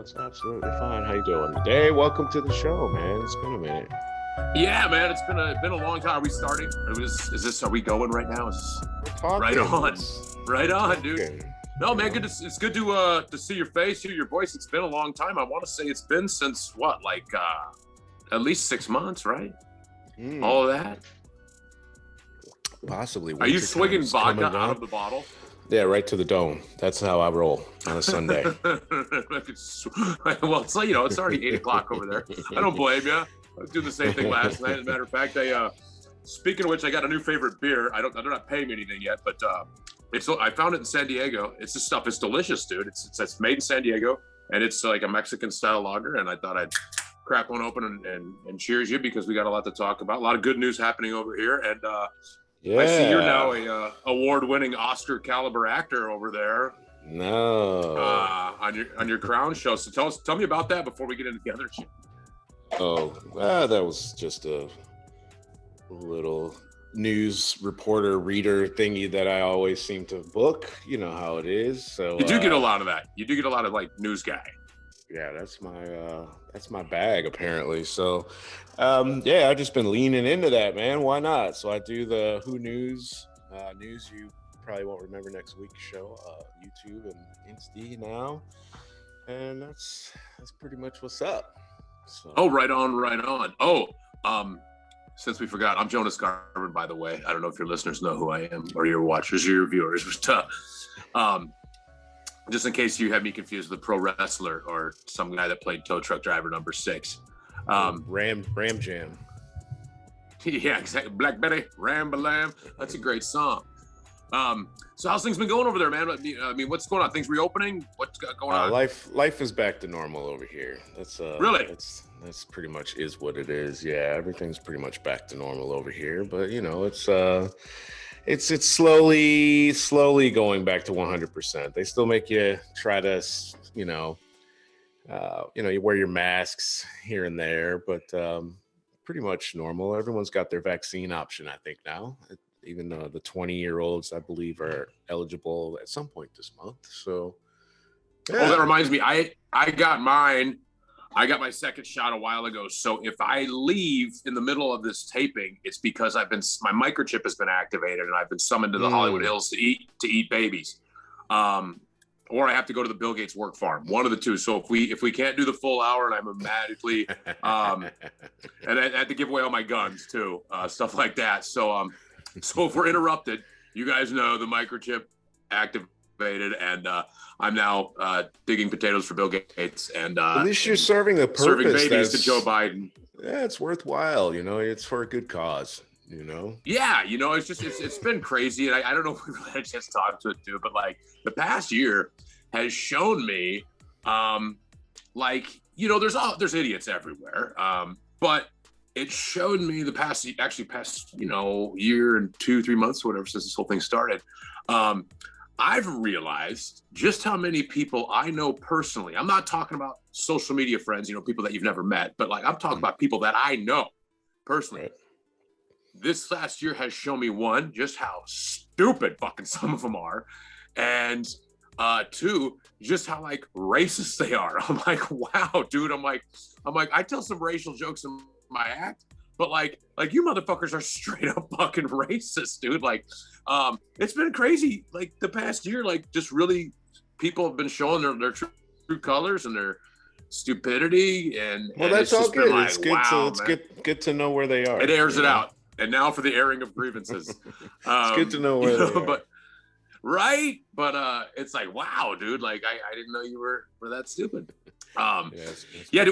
That's absolutely fine. How you doing today? Welcome to the show, man. It's been a minute. Yeah, man, it's been a long time. Are we starting? Are we going right now? Talking. Right on, dude. Okay. No, man, it's good to see your face, hear your voice. It's been a long time. I want to say it's been since what, like at least 6 months, right? All of that. Possibly. Are you swigging vodka out of the bottle? Yeah, right to the dome. That's how I roll on a Sunday. Well, it's like, it's already 8:00 over there. I don't blame you. I was doing the same thing last night. As a matter of fact, speaking of which, I got a new favorite beer. They're not paying me anything yet, but I found it in San Diego. It's this stuff. It's delicious, dude. It's made in San Diego, and it's like a Mexican style lager. And I thought I'd crack one open and cheers you, because we got a lot to talk about. A lot of good news happening over here, and Yeah. I see you're now a award-winning Oscar caliber actor over there. No. On your Crown show. So tell me about that before we get into the other shit. Oh, that was just a little news reporter reader thingy that I always seem to book. You know how it is. So you do get a lot of that. You do get a lot of like news guy. Yeah, that's my bag apparently. So yeah, I've just been leaning into that, man. Why not? So I do the Who News news you probably won't remember next week's show, YouTube and Insta now. And that's pretty much what's up. So. Oh, right on. Oh, since we forgot, I'm Jonas Garvin, by the way. I don't know if your listeners know who I am, or your watchers or your viewers, but just in case you have me confused with a pro wrestler or some guy that played tow truck driver number 6. Ram Jam. Yeah, exactly. Black Betty, Ram-ba-lam. That's a great song. So how's things been going over there, man? I mean, what's going on? Things reopening? What's going on? Life is back to normal over here. That's really? That's pretty much is what it is. Yeah, everything's pretty much back to normal over here. But it's slowly going back to 100%. They still make you try to, you wear your masks here and there, but pretty much normal. Everyone's got their vaccine option, I think, now. Even the 20-year-olds, I believe, are eligible at some point this month. So, yeah. Oh, that reminds me, I got mine. I got my second shot a while ago. So if I leave in the middle of this taping, it's because my microchip has been activated and I've been summoned to the Hollywood Hills to eat babies, or I have to go to the Bill Gates work farm. One of the two. So if we can't do the full hour, and I'm automatically, and I had to give away all my guns too, stuff like that. So so if we're interrupted, you guys know the microchip activated, and I'm now digging potatoes for Bill Gates, and at least you're serving a purpose. Serving babies to Joe Biden. Yeah, it's worthwhile. It's for a good cause. Yeah, it's been crazy, and I don't know if we really had a chance to talk to it too, but like the past year has shown me, there's idiots everywhere, but it showed me the past year and 2-3 months, whatever, since this whole thing started. I've realized just how many people I know personally. I'm not talking about social media friends, people that you've never met, but like I'm talking about people that I know personally. Right. This last year has shown me, one, just how stupid fucking some of them are, and two, just how like racist they are. I'm like, wow, dude. I'm like, I tell some racial jokes in my act, but like you motherfuckers are straight up fucking racist, dude. Like, it's been crazy. Like the past year, like just really, people have been showing their true colors and their stupidity, and that's all good. Like, it's good. Wow, it's good to know where they are. It airs it out. And now for the airing of grievances. It's good to know where they are. But right, but it's like, wow, dude. Like I didn't know you were that stupid. Yeah.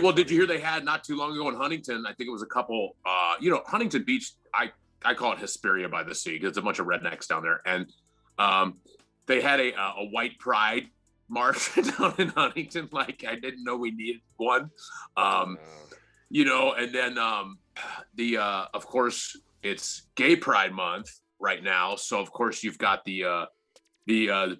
Well, did you hear they had not too long ago in Huntington? I think it was a couple. Huntington Beach. I call it Hesperia by the sea because it's a bunch of rednecks down there, and they had a white pride march down in Huntington. Like I didn't know we needed one. And then of course it's Gay Pride Month right now, so of course you've got the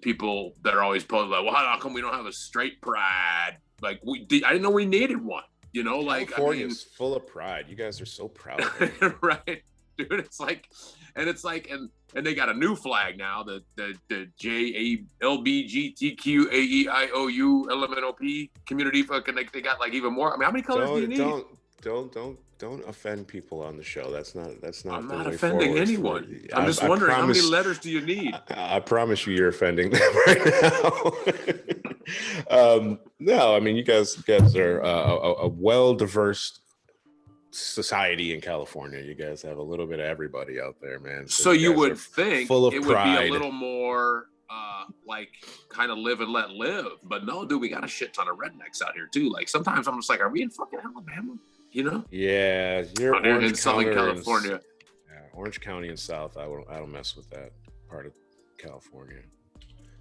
people that are always posing like, well, how come we don't have a straight pride? Like I didn't know we needed one. Like California's full of pride. You guys are so proud of it. Right, dude. It's like And it's like, and they got a new flag now, the JALBGTQAEIOULMNOP community. Fucking, they got like even more. I mean, how many colors do you need? Don't offend people on the show. That's not I'm the not way offending forward. anyone. I'm just wondering, how many letters do you need? I promise you're offending them right now. No, I mean, you guys are a well diverse society in California. You guys have a little bit of everybody out there, man. So you would think full of it would be a little more like kind of live and let live, but no, dude, we got a shit ton of rednecks out here too. Like sometimes I'm just like, are we in fucking Alabama? You know? Yeah, you're in Southern California. Orange County and South. I don't mess with that part of California.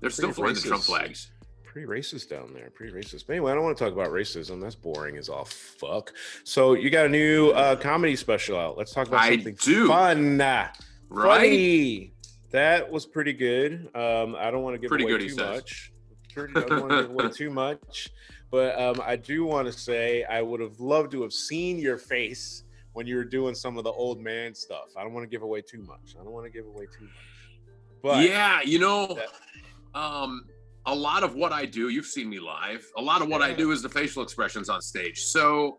They're still flying the Trump flags. Pretty racist down there. Pretty racist. But anyway, I don't want to talk about racism. That's boring as all fuck. So you got a new comedy special out. Let's talk about something fun. Right? Funny. That was pretty good. I don't want to give away too much. I don't want to give away too much. But I do want to say I would have loved to have seen your face when you were doing some of the old man stuff. I don't want to give away too much. But yeah, you know, a lot of what I do, you've seen me live. A lot of what I do is the facial expressions on stage. So,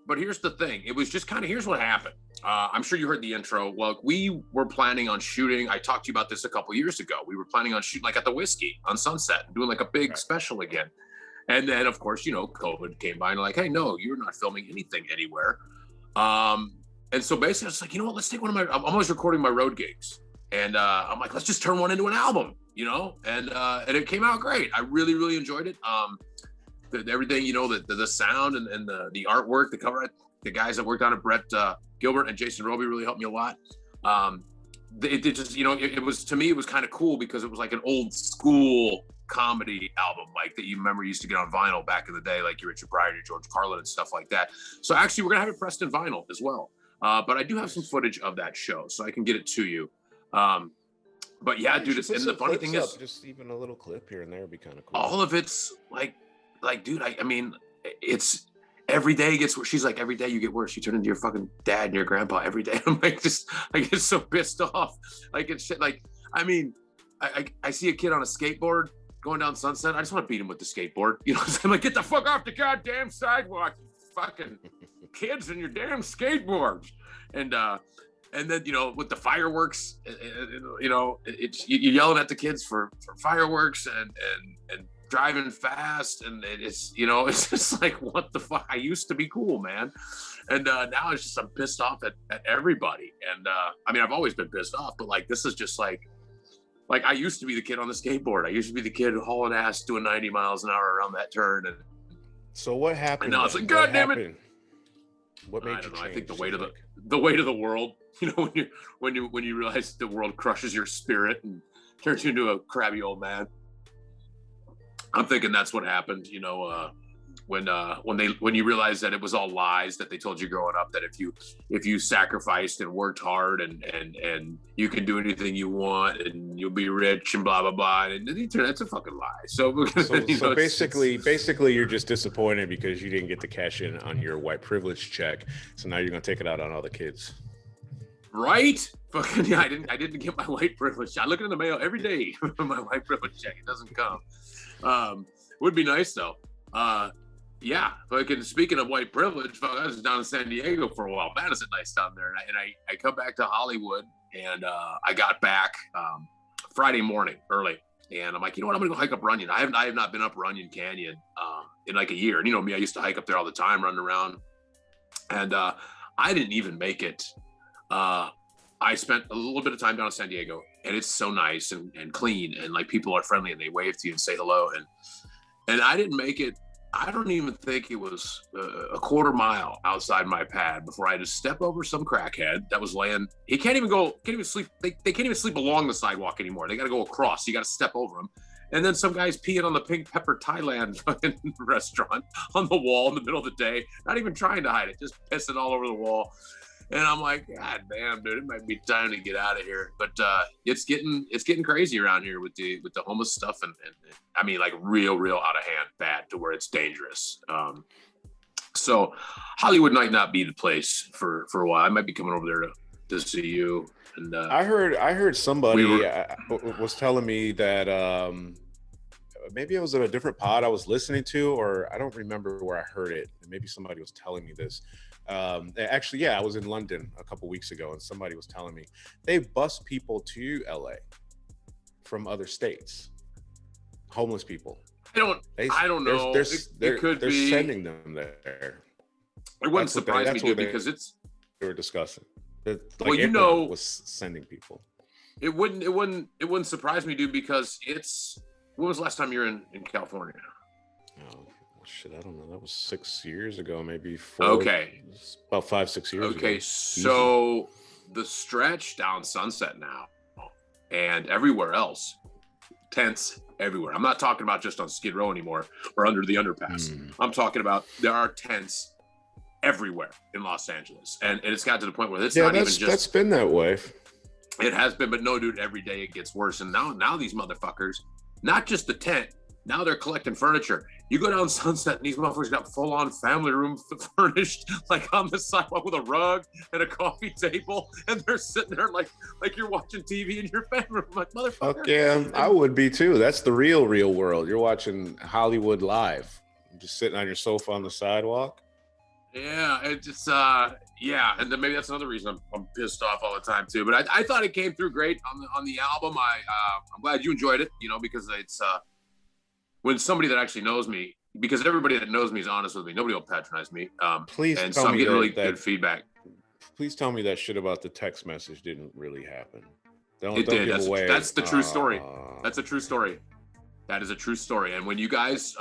but here's the thing. It was just kind of, here's what happened. I'm sure you heard the intro. Well, we were planning on shooting. I talked to you about this a couple years ago. We were planning on shooting like at the Whiskey on Sunset, doing like a big special again. And then, of course, you know, COVID came by and like, hey, no, you're not filming anything anywhere. And so basically, I was like, you know what? Let's take one of my. I'm always recording my road gigs, and I'm like, let's just turn one into an album, you know. And it came out great. I really, really enjoyed it. Everything, you know, the sound and the artwork, the cover art, the guys that worked on it, Brett Gilbert and Jason Roby, really helped me a lot. It just, you know, it was, to me, it was kind of cool because it was like an old school comedy album, like that you remember used to get on vinyl back in the day, like your Richard Pryor, your George Carlin and stuff like that. So actually, we're gonna have it pressed in vinyl as well. But I do have some footage of that show, so I can get it to you. But yeah, dude, it's, and the funny thing is, just even a little clip here and there would be kind of cool. All of it's like, dude, I mean, it's every day gets worse. She's like, every day you get worse. You turn into your fucking dad and your grandpa every day. I'm like, just, I get so pissed off. Like it's shit. Like, I mean, I see a kid on a skateboard going down Sunset. I just want to beat him with the skateboard. You know what I'm saying? I'm like, get the fuck off the goddamn sidewalk, you fucking kids and your damn skateboards. And then, you know, with the fireworks, you know, you're yelling at the kids for fireworks and driving fast, and it's, you know, it's just like, what the fuck? I used to be cool, man, and now it's just, I'm pissed off at everybody. And I mean, I've always been pissed off, but like, this is just like I used to be the kid on the skateboard. I used to be the kid hauling ass doing 90 miles an hour around that turn. And so what happened? And now it's like, God damn it! What made you change? I think the weight of the world. You know, when you realize the world crushes your spirit and turns you into a crabby old man. I'm thinking that's what happened, you know, when you realize that it was all lies that they told you growing up, that if you sacrificed and worked hard and you can do anything you want and you'll be rich and blah blah blah, and the internet's a fucking lie. So basically you're just disappointed because you didn't get to cash in on your white privilege check, so now you're gonna take it out on all the kids. Right? Fucking yeah, I didn't get my white privilege. I look in the mail every day for my white privilege check. It doesn't come. Would be nice though. Yeah, fucking speaking of white privilege, I was down in San Diego for a while. Man, is it nice down there. And I come back to Hollywood, and I got back Friday morning early, and I'm like, you know what, I'm gonna go hike up Runyon. I have not been up Runyon Canyon in like a year. And you know me, I used to hike up there all the time, running around, and I didn't even make it. I spent a little bit of time down in San Diego, and it's so nice and clean, and like people are friendly and they wave to you and say hello. And I didn't make it. I don't even think it was a quarter mile outside my pad before I had to step over some crackhead that was laying. He can't even sleep. They can't even sleep along the sidewalk anymore. They got to go across. You got to step over him. And then some guy's peeing on the Pink Pepper Thailand fucking restaurant on the wall in the middle of the day, not even trying to hide it, just pissing all over the wall. And I'm like, God damn, dude, it might be time to get out of here. But it's getting crazy around here with the homeless stuff, and I mean, like real out of hand, bad to where it's dangerous. So Hollywood might not be the place for a while. I might be coming over there to see you. And I heard somebody was telling me that maybe it was at a different pod I was listening to, or I don't remember where I heard it. Maybe somebody was telling me this. Actually, yeah, I was in London a couple weeks ago, and somebody was telling me they bus people to LA from other states, homeless people. I don't know. It could they're be sending them there. It wouldn't surprise me, dude, because they were discussing. Like, well, you know, was sending people. It wouldn't surprise me, dude, because when was the last time you were in California? Oh shit, I don't know. That was 6 years ago, maybe 4. Okay. About 5-6 years ago. Okay, so the stretch down Sunset now and everywhere else, tents everywhere. I'm not talking about just on Skid Row anymore or under the underpass. I'm talking about there are tents everywhere in Los Angeles. And it's got to the point where it's not even just... that's been that way. It has been, but no, dude, every day it gets worse. And now these motherfuckers, not just the tent, now they're collecting furniture. You go down Sunset and these motherfuckers got full-on family room furnished, like on the sidewalk with a rug and a coffee table, and they're sitting there like you're watching TV in your family room. Like, motherfucker. Fuck yeah, I would be too. That's the real world. You're watching Hollywood live. You're just sitting on your sofa on the sidewalk. Yeah, it just yeah, and then maybe that's another reason I'm pissed off all the time too. But I thought it came through great on the album. I'm glad you enjoyed it, you know, because it's when somebody that actually knows me, because everybody that knows me is honest with me. Nobody will patronize me. Please and tell so I'm me getting really that good feedback. Please tell me that shit about the text message didn't really happen. Don't did. give away. That's the true story. That's a true story. That is a true story. And when you guys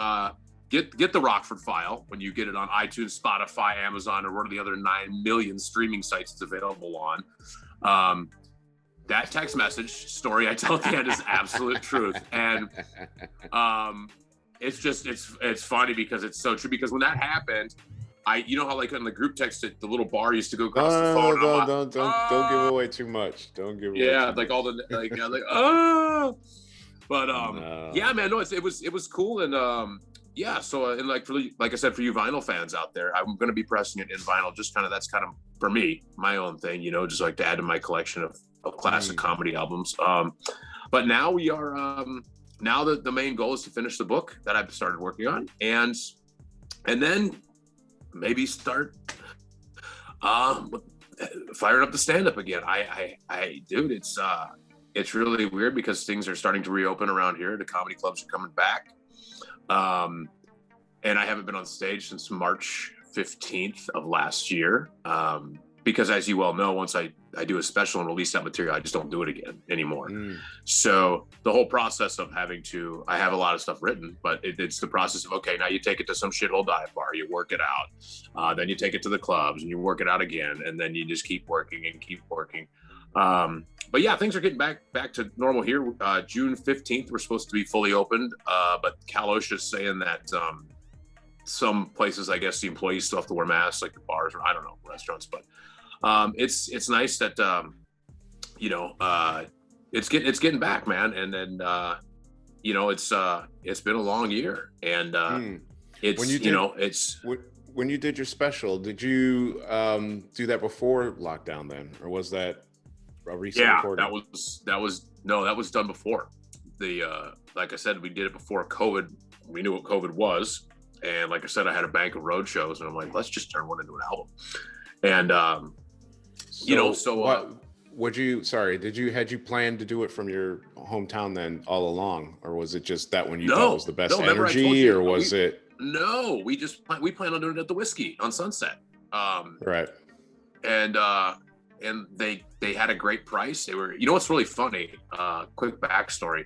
get the Rockford File, when you get it on iTunes, Spotify, Amazon, or one of the other 9 million streaming sites it's available on, that text message story I tell at the end is absolute truth. And it's funny because it's so true. Because when that happened, you know how like on the group text, the little bar used to go across the phone. Don't give away too much. Don't give away. Yeah, too like much. all the like oh. But yeah, man, no, it was cool. And yeah, so and like I said, for you vinyl fans out there, I'm going to be pressing it in vinyl. Just that's kind of for me, my own thing, you know, just like to add to my collection of classic comedy albums. But now we are now the main goal is to finish the book that I've started working on, and then maybe start firing up the stand-up again. Dude, it's really weird because things are starting to reopen around here. The comedy clubs are coming back. And I haven't been on stage since March 15th of last year. Because as you well know, once I do a special and release that material, I just don't do it again anymore. So the whole process of I have a lot of stuff written, but it's the process of, okay, now you take it to some shithole dive bar, you work it out. Then you take it to the clubs and you work it out again. And then you just keep working and keep working. But yeah, things are getting back to normal here. June 15th, we're supposed to be fully opened. But Cal OSHA's saying that some places, I guess the employees still have to wear masks, like the bars, or I don't know, restaurants. But it's nice that you know, it's getting back, man. And then you know, it's been a long year, and it's when you did your special, did you do that before lockdown then, or was that a recent recording? that was done before. Like I said, we did it before COVID. We knew what COVID was, and like I said, I had a bank of road shows, and I'm like, let's just turn one into an album. And had you planned to do it from your hometown then all along, or was it just that when you thought was the best energy, or was it? No, we planned on doing it at the Whiskey on Sunset. Right. And they had a great price. They were, you know, what's really funny, quick backstory.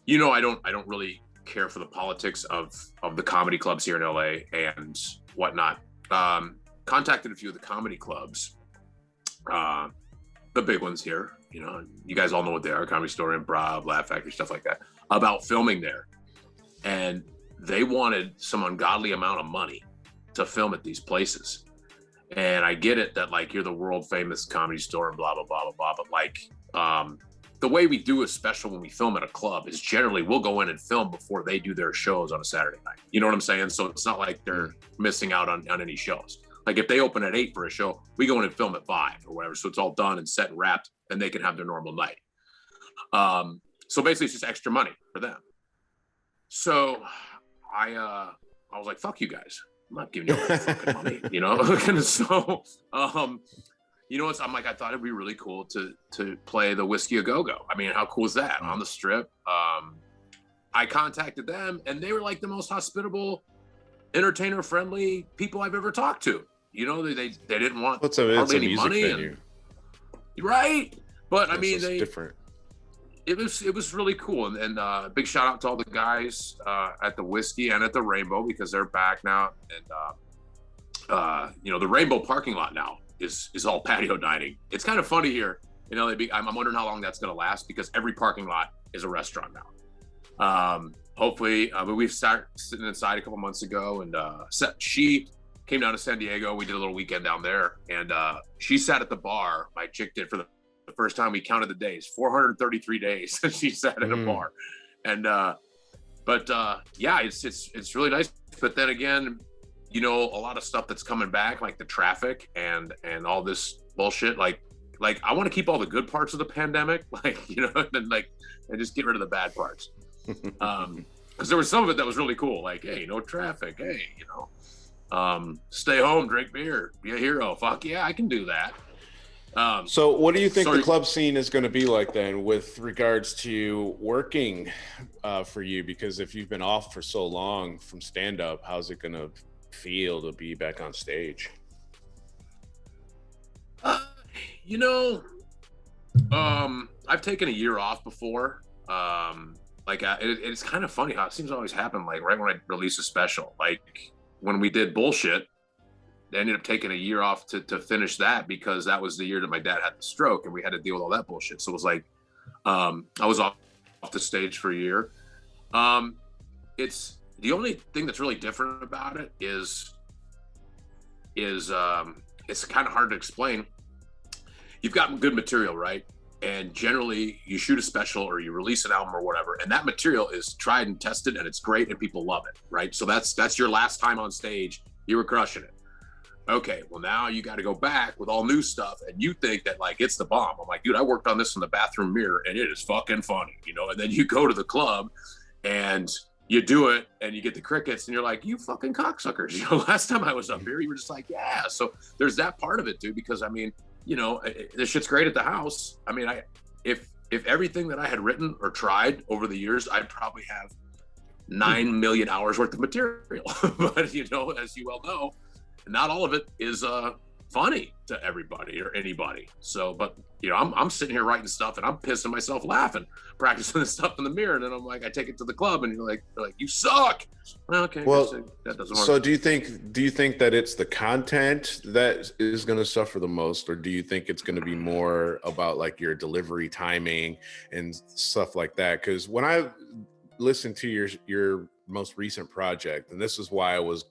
You know, I don't really care for the politics of the comedy clubs here in LA and whatnot. Contacted a few of the comedy clubs, the big ones here, you know, you guys all know what they are, Comedy Store, Improv, Laugh Factory, stuff like that, about filming there. And they wanted some ungodly amount of money to film at these places. And I get it that like you're the world famous Comedy Store and blah, blah, blah, blah, blah. But like the way we do a special when we film at a club is generally we'll go in and film before they do their shows on a Saturday night. You know what I'm saying? So it's not like they're missing out on any shows. Like if they open at 8 for a show, we go in and film at 5 or whatever. So it's all done and set and wrapped, and they can have their normal night. So basically it's just extra money for them. So I was like, fuck you guys. I'm not giving you that fucking money, you know? And so, you know, I'm like, I thought it'd be really cool to play the Whiskey A Go-Go. I mean, how cool is that on the Strip? I contacted them, and they were like the most hospitable, entertainer-friendly people I've ever talked to. You know, they didn't want hardly any money. And, right? But I mean, different. It was really cool, and big shout out to all the guys at the Whiskey and at the Rainbow, because they're back now, and you know, the Rainbow parking lot now is all patio dining. It's kind of funny here, you know. I'm wondering how long that's going to last, because every parking lot is a restaurant now. Hopefully, but we've started sitting inside a couple months ago, and she came down to San Diego. We did a little weekend down there, and she sat at the bar. My chick did for the first time. We counted the days, 433 days she sat at a bar. And but yeah, it's really nice. But then again, you know, a lot of stuff that's coming back, like the traffic and all this bullshit, like I want to keep all the good parts of the pandemic, like, you know, and just get rid of the bad parts. Because there was some of it that was really cool, like, hey, no traffic, hey, you know, stay home, drink beer, be a hero. Fuck yeah, I can do that. So what do you think the club scene is going to be like then, with regards to working for you? Because if you've been off for so long from stand-up, how's it going to feel to be back on stage? You know, I've taken a year off before. It's kind of funny how it seems to always happen, like right when I release a special. Like when we did Bullshit, I ended up taking a year off to finish that, because that was the year that my dad had the stroke and we had to deal with all that bullshit. So it was like, I was off the stage for a year. It's the only thing that's really different about it is it's kind of hard to explain. You've got good material, right? And generally you shoot a special or you release an album or whatever, and that material is tried and tested and it's great and people love it, right? So that's your last time on stage. You were crushing it. Okay, well now you got to go back with all new stuff, and you think that like it's the bomb. I'm like, dude, I worked on this in the bathroom mirror and it is fucking funny, you know? And then you go to the club and you do it and you get the crickets and you're like, you fucking cocksuckers. You know, last time I was up here, you were just like, yeah. So there's that part of it too, because I mean, you know, this shit's great at the house. I mean, if everything that I had written or tried over the years, I'd probably have 9 million hours worth of material. But you know, as you well know, not all of it is funny to everybody or anybody. So, but you know, I'm sitting here writing stuff and I'm pissing myself laughing, practicing this stuff in the mirror, and then I'm like, I take it to the club, and you're like you suck. Well, okay, well, that doesn't work. So do you think that it's the content that is going to suffer the most, or do you think it's going to be more about like your delivery timing and stuff like that? Because when I listened to your most recent project, and this is why I was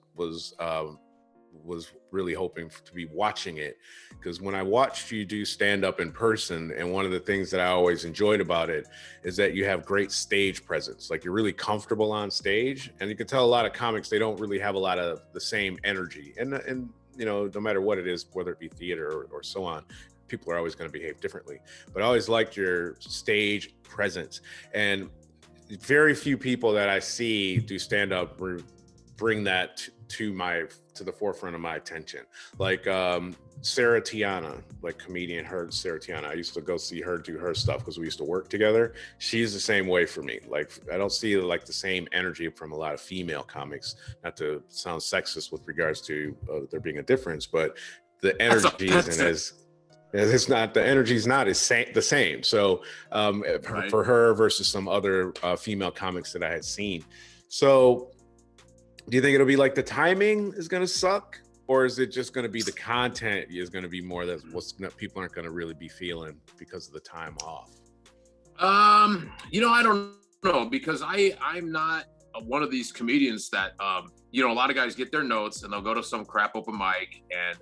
really hoping to be watching it, because when I watched you do stand up in person, and one of the things that I always enjoyed about it is that you have great stage presence. Like you're really comfortable on stage, and you can tell a lot of comics, they don't really have a lot of the same energy, and you know, no matter what it is, whether it be theater or so on, people are always going to behave differently. But I always liked your stage presence, and very few people that I see do stand up bring that to the forefront of my attention. Like Sarah Tiana, like comedian Sarah Tiana. I used to go see her do her stuff because we used to work together. She's the same way for me. Like I don't see like the same energy from a lot of female comics. Not to sound sexist with regards to there being a difference, but the energy isn't as. It's not, the energy's not the same. So right. For her versus some other female comics that I had seen. So do you think it'll be like the timing is going to suck, or is it just going to be the content is going to be more that people aren't going to really be feeling because of the time off? You know, I don't know, because I'm not one of these comedians that, you know, a lot of guys get their notes and they'll go to some crap open mic and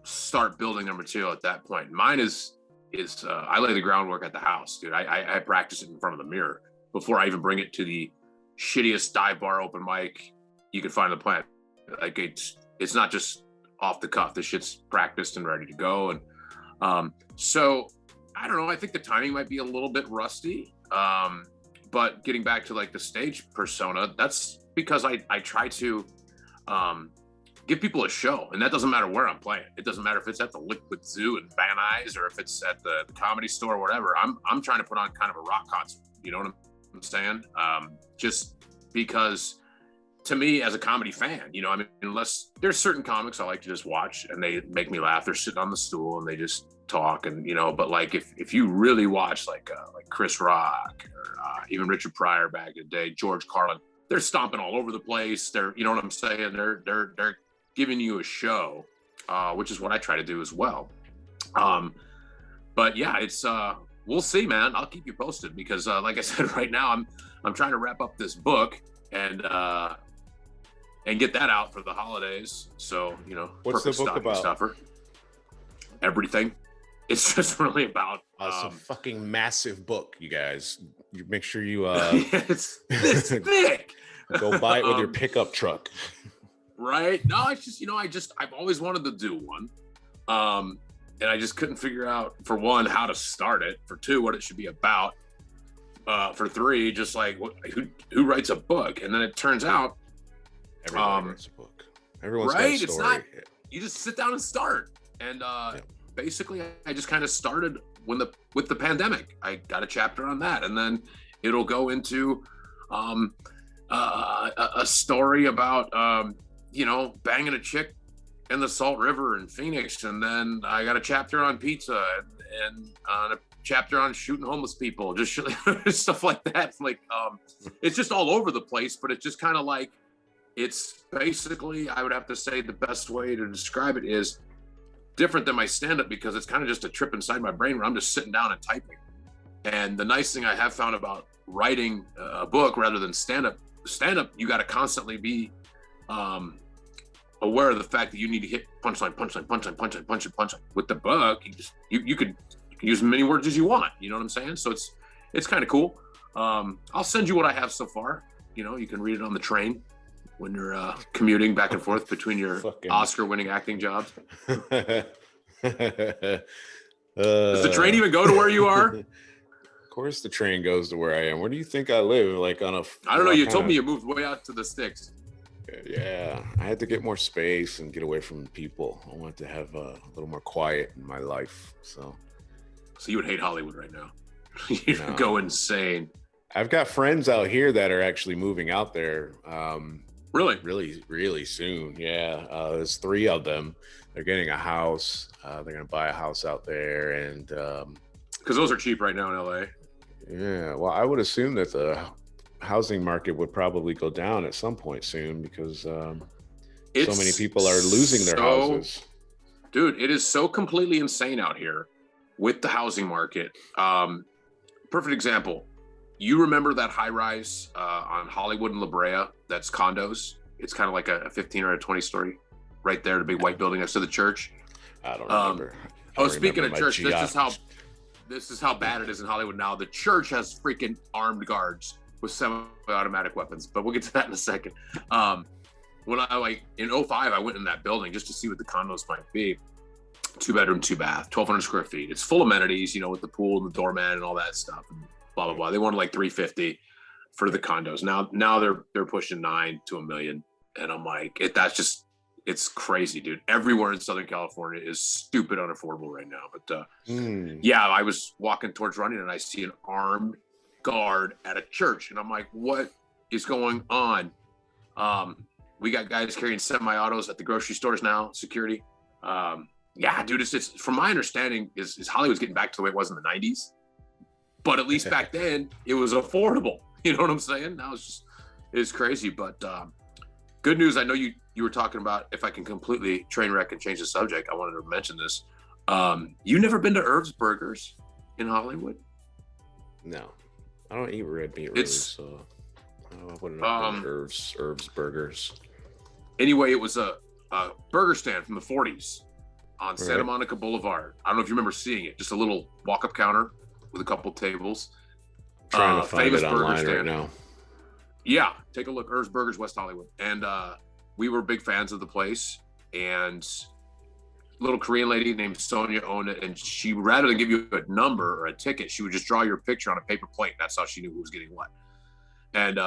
start building their material at that point. Mine is I lay the groundwork at the house, dude. I practice it in front of the mirror before I even bring it to the shittiest dive bar open mic you could find on the planet. Like it's not just off the cuff. This shit's practiced and ready to go. And so I don't know. I think the timing might be a little bit rusty. But getting back to like the stage persona, that's because I try to give people a show, and that doesn't matter where I'm playing. It doesn't matter if it's at the Liquid Zoo in Van Nuys or if it's at the Comedy Store or whatever. I'm trying to put on kind of a rock concert. You know what I'm saying? Just because to me as a comedy fan, you know, I mean, unless there's certain comics I like to just watch and they make me laugh. They're sitting on the stool and they just talk, and you know, but like if you really watch like Chris Rock or even Richard Pryor back in the day, George Carlin, they're stomping all over the place. They're, you know what I'm saying? They're giving you a show, which is what I try to do as well. But yeah, it's we'll see, man. I'll keep you posted because like I said, right now I'm trying to wrap up this book and get that out for the holidays. So, you know, what's the book about? Stuffer. Everything. It's just really about it's a fucking massive book, you guys. You make sure you it's thick. Go buy it with your pickup truck. Right? No, it's just, you know, I've always wanted to do one. And I just couldn't figure out, for one, how to start it, for two, what it should be about, for three, just like who writes a book. And then it turns out everybody writes a book. Everyone's right? got a story. It's not, you just sit down and start. And basically I just kind of started with the pandemic. I got a chapter on that, and then it'll go into a story about you know, banging a chick in the Salt River in Phoenix, and then I got a chapter on pizza and a chapter on shooting homeless people, just stuff like that. Like it's just all over the place, but it's just kind of like, it's basically, I would have to say the best way to describe it is different than my stand-up, because it's kind of just a trip inside my brain where I'm just sitting down and typing. And the nice thing I have found about writing a book rather than stand-up, you got to constantly be aware of the fact that you need to hit punchline. With the book, you could use as many words as you want. You know what I'm saying? So it's kind of cool. I'll send you what I have so far. You know, you can read it on the train when you're commuting back and forth between your Oscar-winning acting jobs. Does the train even go to where you are? Of course the train goes to where I am. Where do you think I live? Like on a... I don't know. You told me you moved way out to the sticks. Yeah, I had to get more space and get away from people. I wanted to have a little more quiet in my life. So you would hate Hollywood right now. You'd go insane. I've got friends out here that are actually moving out there. Really soon. Yeah. There's 3 of them. They're getting a house. They're going to buy a house out there. And because those are cheap right now in LA. Yeah. Well, I would assume that the housing market would probably go down at some point soon, because so many people are losing their houses. Dude, it is so completely insane out here with the housing market. Perfect example. You remember that high rise on Hollywood and La Brea that's condos? It's kind of like a 15 or a 20 story right there, the big white building next to the church. I don't remember. Speaking of church, this is how bad it is in Hollywood now. The church has freaking armed guards with semi-automatic weapons, but we'll get to that in a second. When I in 2005, I went in that building just to see what the condos might be. 2-bedroom, 2-bath, 1,200 square feet. It's full of amenities, you know, with the pool and the doorman and all that stuff. And blah blah blah. They wanted like $350 for the condos. Now they're pushing $9 to $1 million, and I'm like, it's crazy, dude. Everywhere in Southern California is stupid unaffordable right now. But yeah, I was walking towards running and I see an armed guard at a church, and I'm like, what is going on? We got guys carrying semi-autos at the grocery stores now, security. Yeah, dude, it's from my understanding is Hollywood's getting back to the way it was in the 90s. But at least back then it was affordable. You know what I'm saying? Now it's crazy. But good news. I know you were talking about, if I can completely train wreck and change the subject, I wanted to mention this. You never been to Herb's Burgers in Hollywood? No, I don't eat red meat really, so I wouldn't have Herb's Burgers. Anyway, it was a burger stand from the 40s on Santa Monica Boulevard. I don't know if you remember seeing it. Just a little walk-up counter with a couple tables. Trying to find it online right now. Yeah, take a look. Herb's Burgers, West Hollywood. And we were big fans of the place. and little Korean lady named Sonia owned it, and she, rather than give you a number or a ticket, she would just draw your picture on a paper plate. That's how she knew who was getting what. And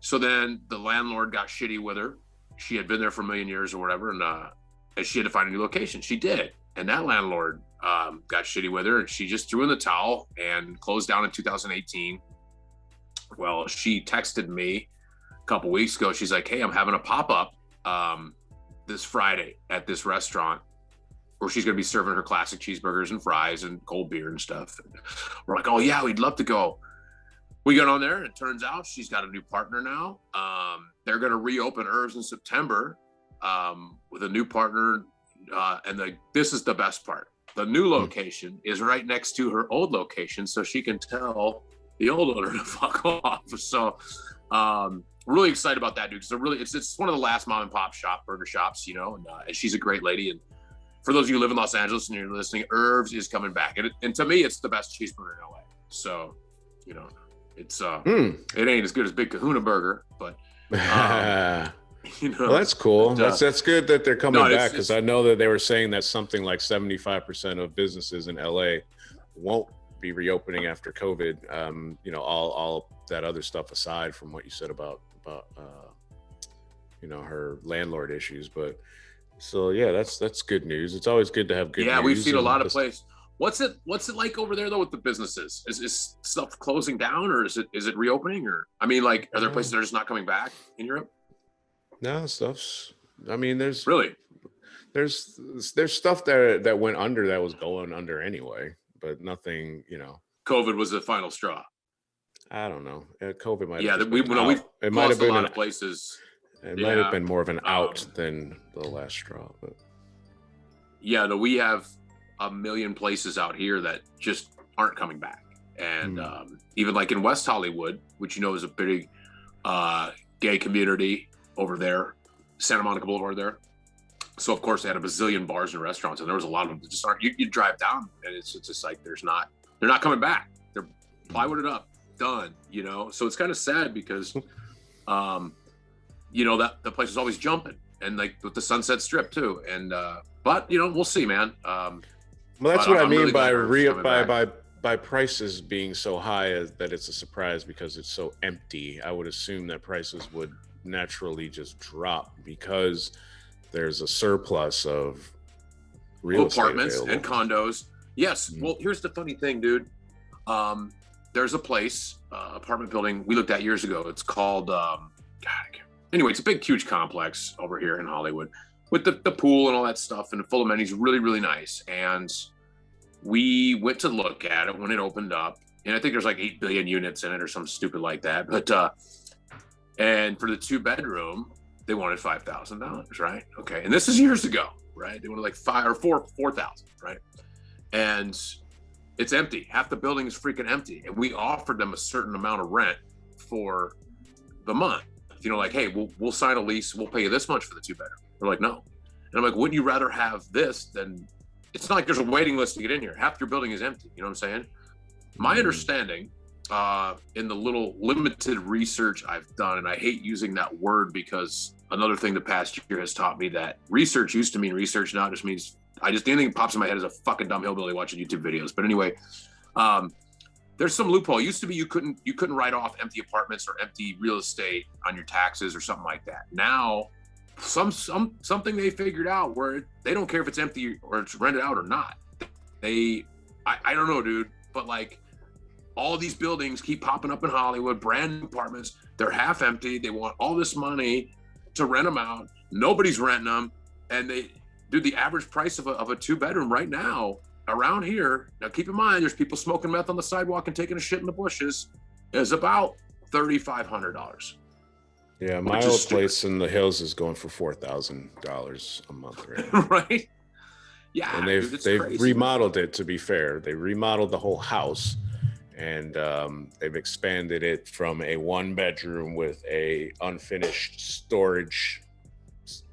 so then the landlord got shitty with her. She had been there for a million years or whatever, and she had to find a new location. She did, and that landlord got shitty with her, and she just threw in the towel and closed down in 2018. Well, she texted me a couple weeks ago. She's like, "Hey, I'm having a pop-up this Friday at this restaurant where she's going to be serving her classic cheeseburgers and fries and cold beer and stuff." And we're like, "Oh yeah, we'd love to go." We got on there, and it turns out she's got a new partner now. They're going to reopen hers in September with a new partner. And this is the best part. The new location is right next to her old location, so she can tell the old owner to fuck off. So really excited about that, dude. Because it's one of the last mom and pop burger shops, you know, and she's a great lady. And for those of you who live in Los Angeles and you're listening, Irv's is coming back. And to me, it's the best cheeseburger in LA. So, you know, it's it ain't as good as Big Kahuna Burger, but you know, well, that's cool. But, that's good that they're coming back, because I know that they were saying that something like 75% of businesses in LA won't be reopening after COVID. You know, all that other stuff aside from what you said about you know, her landlord issues. But so yeah, that's good news. It's always good to have good news. Yeah, we've seen a lot of places. What's it like over there though with the businesses? Is stuff closing down, or is it reopening? Or I mean, like, are there places that are just not coming back in Europe? No, stuff's. I mean, there's stuff that went under that was going under anyway, but nothing. You know, COVID was the final straw. I don't know. COVID might. Yeah, we've it might have been a lot of places. It might have been more of an out than the last straw, but yeah, we have a million places out here that just aren't coming back, and even like in West Hollywood, which you know is a big gay community over there, Santa Monica Boulevard there. So of course they had a bazillion bars and restaurants, and there was a lot of them that just aren't. You drive down, and it's just like they're not coming back. They're plywooded up, done. You know, so it's kind of sad because, you know, that the place is always jumping, and like with the Sunset Strip too, and but you know, we'll see, man. Well, that's what I mean by prices being so high, that it's a surprise because it's so empty. I would assume that prices would naturally just drop because there's a surplus of real apartments and condos. Yes. Well, here's the funny thing, dude. There's a place, apartment building we looked at years ago. It's called, anyway, it's a big, huge complex over here in Hollywood with the pool and all that stuff and full of amenities, really, really nice. And we went to look at it when it opened up, and I think there's like 8 billion units in it or something stupid like that. But, and for the 2-bedroom, they wanted $5,000, right? Okay. And this is years ago, right? They wanted like 4,000, right? And it's empty. Half the building is freaking empty. And we offered them a certain amount of rent for the month. You know, like, hey, we'll sign a lease. We'll pay you this much for the 2-bedroom. They're like, no. And I'm like, wouldn't you rather have this than, it's not like there's a waiting list to get in here. Half your building is empty. You know what I'm saying? My understanding, in the little limited research I've done, and I hate using that word because another thing the past year has taught me that research used to mean research, now it just means anything that pops in my head is a fucking dumb hillbilly watching YouTube videos. But anyway, there's some loophole. It used to be you couldn't write off empty apartments or empty real estate on your taxes or something like that. Now, something they figured out where they don't care if it's empty or it's rented out or not. I don't know, dude, but like all these buildings keep popping up in Hollywood, brand new apartments. They're half empty. They want all this money to rent them out. Nobody's renting them, and the average price of a 2-bedroom right now around here. Now, keep in mind, there's people smoking meth on the sidewalk and taking a shit in the bushes. Is about $3,500. Yeah, my old place in the hills is going for $4,000 a month right now. Right? Yeah, and they've crazy, remodeled it. To be fair, they remodeled the whole house, and they've expanded it from a 1-bedroom with a unfinished storage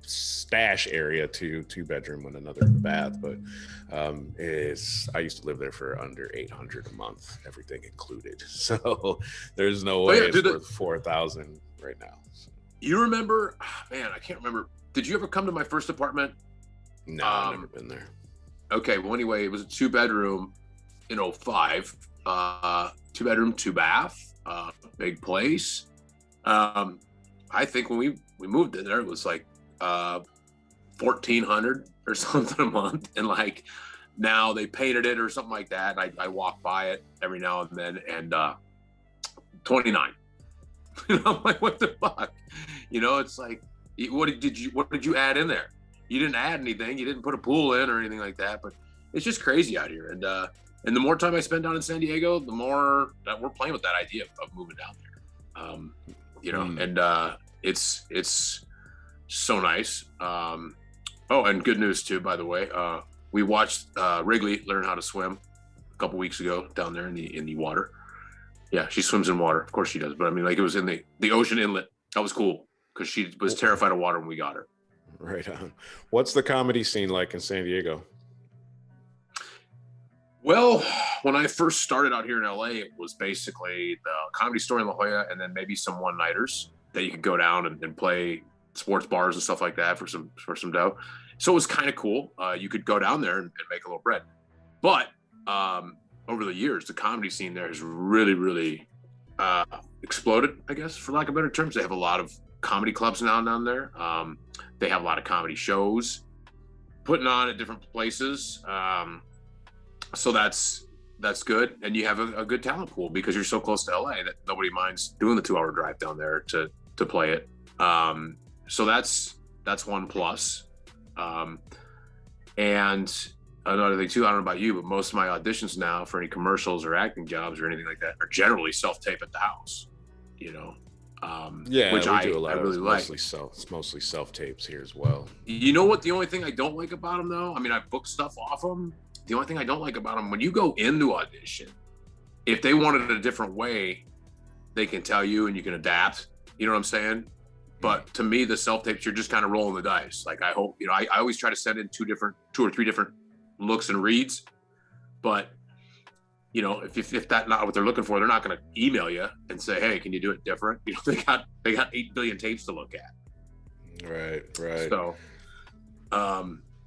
stash area to 2-bedroom with another bath. But I used to live there for under $800 a month, everything included. So there's no way it's worth $4,000 right now. You remember, man, I can't remember. Did you ever come to my first apartment? No, I've never been there. Okay, well, anyway, it was a 2-bedroom in '05. 2-bedroom, 2-bath, big place. I think when we moved in there, it was like 1,400 or something a month, and like now they painted it or something like that. And I walk by it every now and then, and 29. I'm like, what the fuck? It's like, what did you add in there? You didn't add anything. You didn't put a pool in or anything like that. But it's just crazy out here. And the more time I spend down in San Diego, the more that we're playing with that idea of moving down there. And it's so nice. Oh, and good news too, by the way. We watched Wrigley learn how to swim a couple weeks ago down there in the water. Yeah, she swims in water. Of course she does. But I mean, like, it was in the ocean inlet. That was cool because she was terrified of water when we got her. Right on. What's the comedy scene like in San Diego? Well, when I first started out here in LA, it was basically the Comedy Store in La Jolla, and then maybe some one-nighters that you could go down and play sports bars and stuff like that for some dough. So it was kind of cool. You could go down there and make a little bread. But over the years, the comedy scene there has really, really exploded, I guess, for lack of better terms. They have a lot of comedy clubs now down there. They have a lot of comedy shows putting on at different places. So that's good. And you have a good talent pool because you're so close to LA that nobody minds doing the 2-hour drive down there to play it. So that's one plus. And another thing too, I don't know about you, but most of my auditions now for any commercials or acting jobs or anything like that are generally self-tape at the house, Yeah, which we do a lot I really like. It's mostly self-tapes here as well. You know what? The only thing I don't like about them, though, I mean, I book stuff off them. The only thing I don't like about them, when you go into audition, if they want it a different way, they can tell you and you can adapt. You know what I'm saying? But to me, the self-tapes, you're just kind of rolling the dice. Like, I hope, I always try to send in 2 or 3 different looks and reads. But, if that's not what they're looking for, they're not going to email you and say, hey, can you do it different? They got 8 billion tapes to look at. Right. So,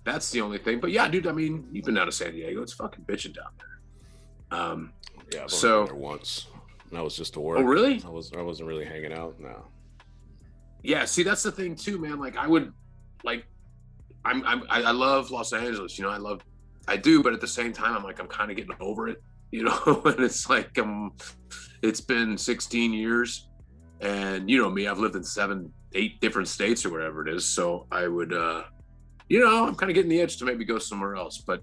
that's the only thing. But yeah, dude, I mean, you've been out of San Diego. It's fucking bitching down there. Yeah, I've only been there once. And that was just to work. Oh, really? I wasn't really hanging out. No. Yeah, see, that's the thing too, man. Like, I love Los Angeles. I do, but at the same time, I'm kind of getting over it. And it's like, it's been 16 years, and me, I've lived in 7, 8 different states or whatever it is. So I would, I'm kind of getting the itch to maybe go somewhere else. But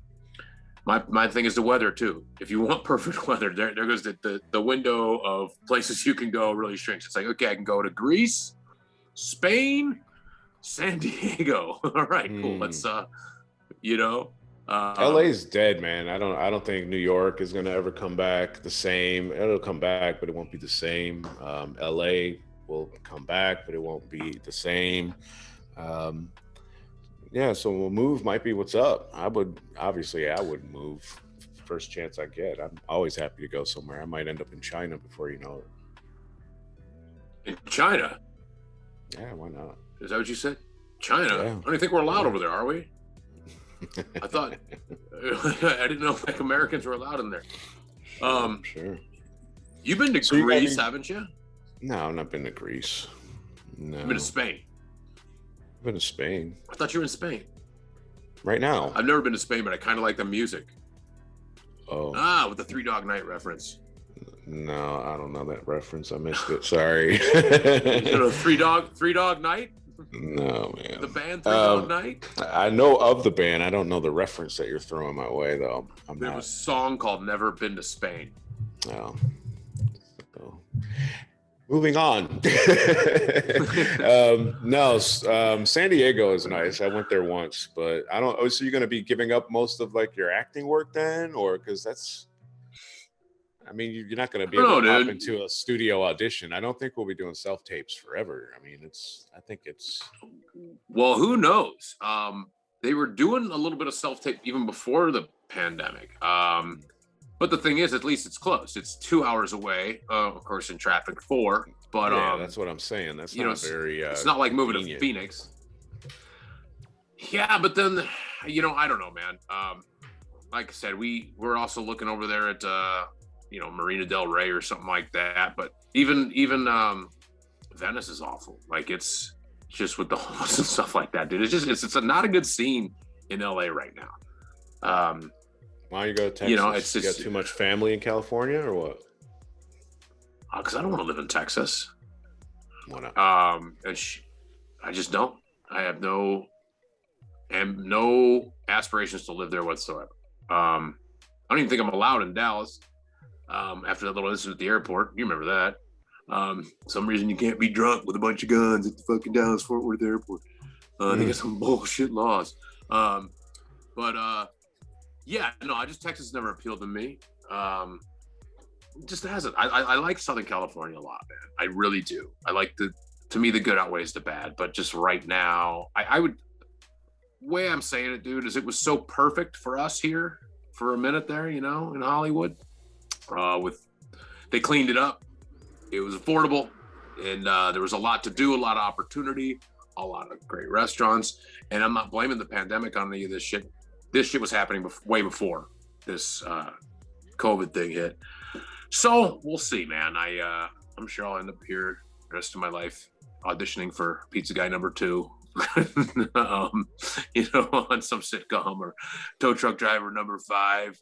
my thing is the weather too. If you want perfect weather, there goes the window of places you can go really shrinks. It's like, okay, I can go to Greece, Spain, San Diego. All right, cool. Let's LA's dead, man. I don't think New York is gonna ever come back the same. It'll come back, but it won't be the same. LA will come back, but it won't be the same. Yeah, so a move might be what's up. I would move first chance I get. I'm always happy to go somewhere. I might end up in China before you know it. In China? Yeah, why not? Is that what you said? China? Yeah. I don't even think we're allowed over there, are we? I thought I didn't know like Americans were allowed in there. Sure. You've been to Greece, haven't you? No, I've not been to Greece. No. You've been to Spain. I've been to Spain. I thought you were in Spain. Right now. I've never been to Spain, but I kind of like the music. Oh. With the 3 Dog Night reference. No, I don't know that reference. I missed it. Sorry. You know, 3 Dog Night? No, man. The band 3 Dog Night? I know of the band. I don't know the reference that you're throwing my way, though. There was a song called Never Been to Spain. No. Moving on. San Diego is nice. I went there once, but I don't. Oh, so you're going to be giving up most of like your acting work then, or because that's. I mean, you're not going to be able to hop into a studio audition. I don't think we'll be doing self tapes forever. I mean, I think it's. Well, who knows? They were doing a little bit of self tape even before the pandemic. But the thing is, at least it's close. It's 2 hours away, of course, in traffic 4. But yeah, that's what I'm saying. That's not very. It's not like moving convenient. to Phoenix. Yeah, but then, I don't know, man. Like I said, we're also looking over there at Marina Del Rey or something like that. But even Venice is awful. Like it's just with the homeless and stuff like that, dude. It's not a good scene in LA right now. Why you go to Texas? You got too much family in California or what? Because I don't want to live in Texas. Why not? I just don't. I have no aspirations to live there whatsoever. I don't even think I'm allowed in Dallas. After that little incident at the airport, you remember that? Some reason you can't be drunk with a bunch of guns at the fucking Dallas Fort Worth airport. They got some bullshit laws. Yeah, no, Texas never appealed to me. Just hasn't. I like Southern California a lot, man. I really do. I like to me, the good outweighs the bad. But just right now, I would. Way I'm saying it, dude, is it was so perfect for us here for a minute there, in Hollywood. They cleaned it up. It was affordable, and there was a lot to do, a lot of opportunity, a lot of great restaurants. And I'm not blaming the pandemic on any of this shit. This shit was happening way before this COVID thing hit. So we'll see, man. I'm sure I'll end up here the rest of my life auditioning for Pizza Guy number 2. On some sitcom, or Tow Truck Driver number 5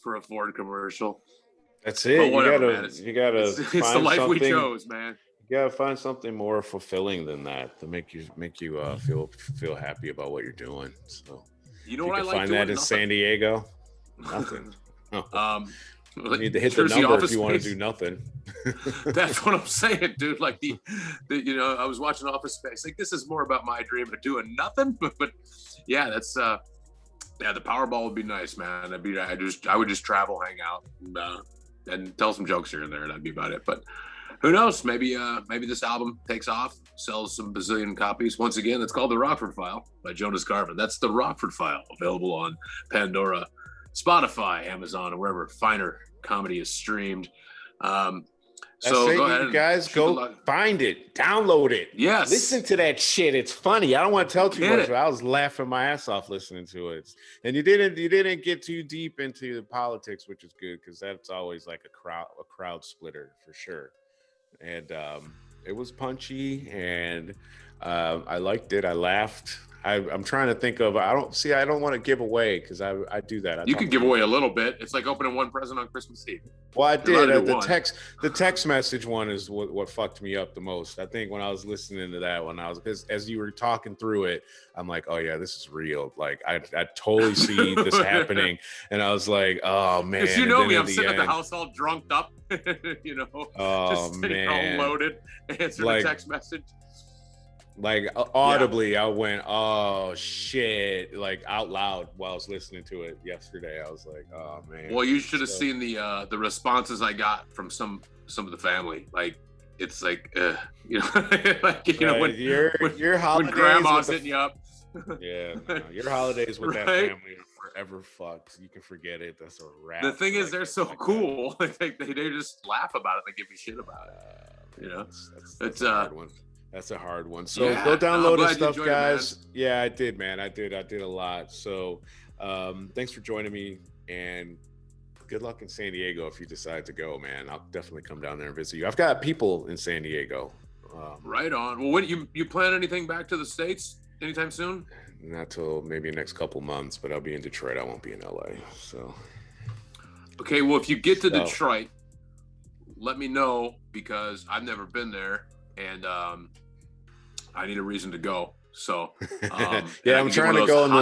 for a Ford commercial. That's it. You gotta it's the life we chose, man. You gotta find something more fulfilling than that to make you feel happy about what you're doing. So what I like find that in San Diego. Nothing. You need to hit Jersey the number Office if you want to Space. do nothing. That's what I'm saying, dude. Like I was watching Office Space. Like, this is more about my dream of doing nothing. But yeah, that's the Powerball would be nice, man. I would just travel, hang out, and tell some jokes here and there, and that'd be about it. But who knows? Maybe this album takes off, sells some bazillion copies. Once again, it's called The Rockford File by Jonas Garvin. That's The Rockford File, available on Pandora, Spotify, Amazon, and wherever finer comedy is streamed. So go ahead, you guys. Go find it, download it. Yes, listen to that shit. It's funny. I don't want to tell too much, but I was laughing my ass off listening to it. And you didn't get too deep into the politics, which is good because that's always like a crowd splitter for sure. And it was punchy, and I liked it. I laughed. I'm trying to think of. I don't want to give away because I do that. You could give away a little bit. It's like opening one present on Christmas Eve. Well, I did. The text message one is what fucked me up the most. I think when I was listening to that one, because as you were talking through it, I'm like, oh yeah, this is real. Like I totally see this happening, and I was like, oh man. Because me, I'm sitting at the house all drunked up, just sitting all loaded, answering the text message. Like audibly, I went, oh shit, like out loud while I was listening to it yesterday. I was like, oh man. Well, you should have seen the responses I got from some of the family. Like, it's like, when your holidays when grandma's hitting you up. Yeah, your holidays with that family are forever fucked. You can forget it. That's a wrap. The thing is, they're so cool. they just laugh about it. They give me shit about it. That's a hard one. That's a hard one. So go download the stuff, guys. Yeah, I did, man. I did a lot. So thanks for joining me, and good luck in San Diego if you decide to go, man. I'll definitely come down there and visit you. I've got people in San Diego. Right on. Well, when you plan anything back to the States anytime soon? Not till maybe next couple months, but I'll be in Detroit. I won't be in LA. So okay, well, if you get to Detroit, let me know, because I've never been there, and I need a reason to go. So yeah, I'm trying to go in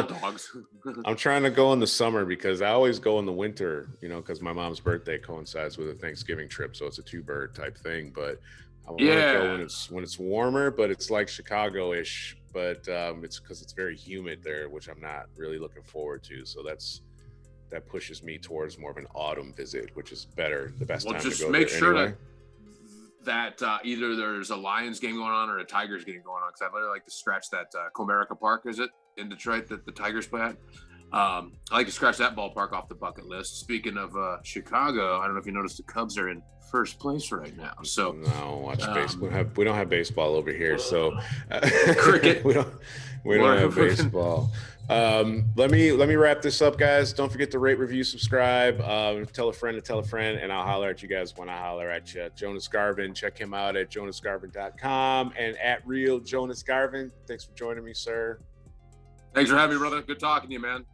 I'm trying to go in the summer, because I always go in the winter, because my mom's birthday coincides with a Thanksgiving trip, so it's a 2-bird type thing. But I want to go when it's warmer, but it's like Chicago-ish, but it's because it's very humid there, which I'm not really looking forward to. So that pushes me towards more of an autumn visit, which is better, the best time to go. Just make sure that either there's a Lions game going on or a Tigers game going on, because I'd really like to scratch that Comerica Park, is it, in Detroit, that the Tigers play at? I like to scratch that ballpark off the bucket list. Speaking of Chicago, I don't know if you noticed the Cubs are in first place right now. So no, watch baseball. We don't have baseball over here, so cricket. we don't have baseball. Let me wrap this up, guys. Don't forget to rate, review, subscribe. Tell a friend to tell a friend, and I'll holler at you guys when I holler at you. Jonas Garvin, check him out at jonasgarvin.com and at Real Jonas Garvin. Thanks for joining me, sir. Thanks for having me, brother. Good talking to you, man.